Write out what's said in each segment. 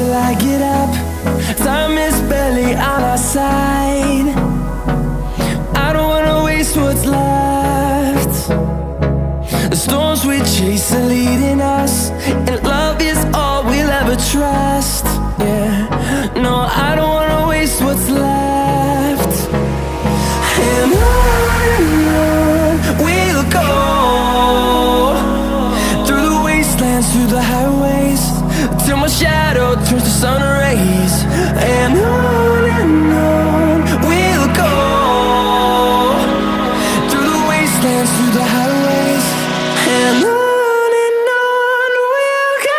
till I get up. Time is barely on our side. I don't wanna waste what's left. The storms we chase are leading us, and love is all we'll ever trust. Yeah, no, I don't wanna waste what's left. And on we'll go, through the wastelands, through the highways, till my shadow turns to sun rays. And on we'll go, through the wastelands, through the highways, and on we'll go.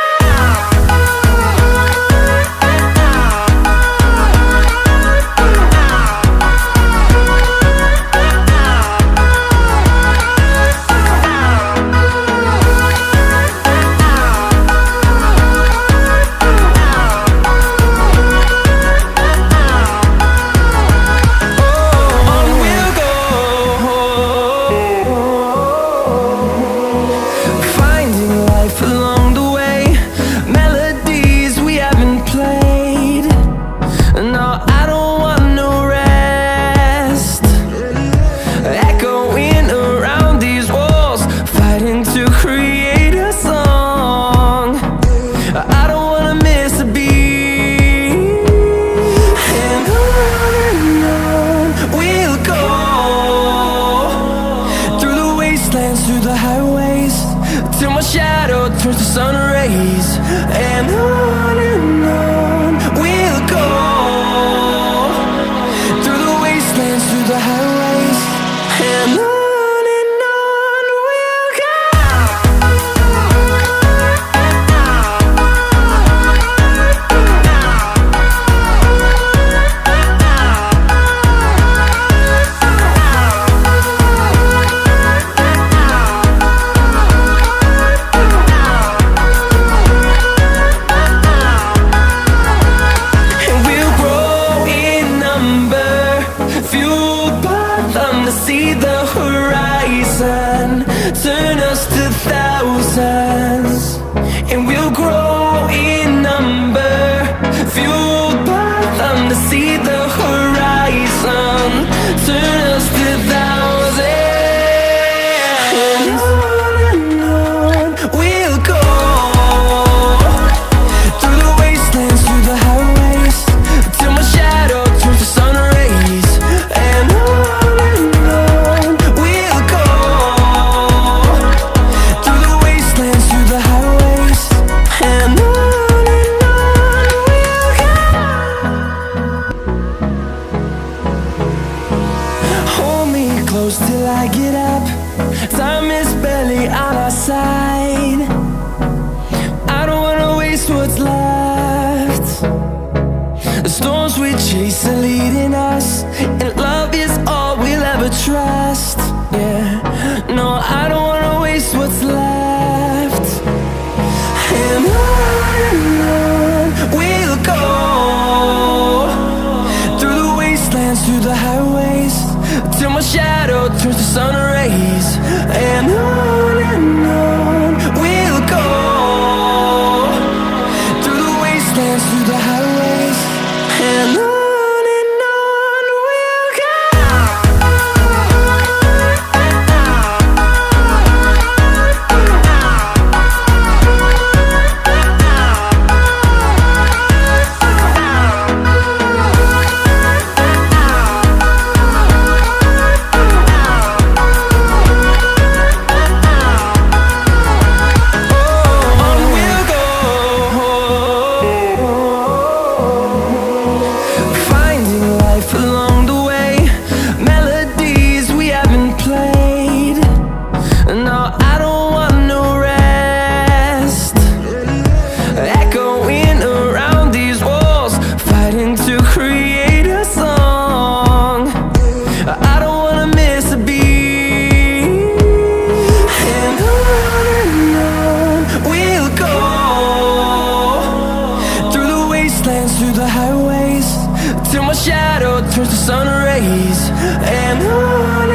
Through the highways, till my shadow turns to sun rays. And on we'll go, through the wastelands, through the highways, and on we'll go. See the horizon, turn us to thousands, and we'll grow in number, fueled by them. To see the horizon, turn us to thousands, and on we'll go, through the wastelands, through the highways, till my shadow turns to sun rays. And close till I get up. Time is barely on our side. I don't wanna waste what's left. The storms we chase are leading us, and love is all we'll ever trust. Yeah, no, I don't wanna waste what's left. And on we'll go, through the wastelands, through the highways, till my shadow turns to sun rays. And on we'll go, through the wastelands, through the highways, and on we'll go. Till my shadow turns to sun rays. And on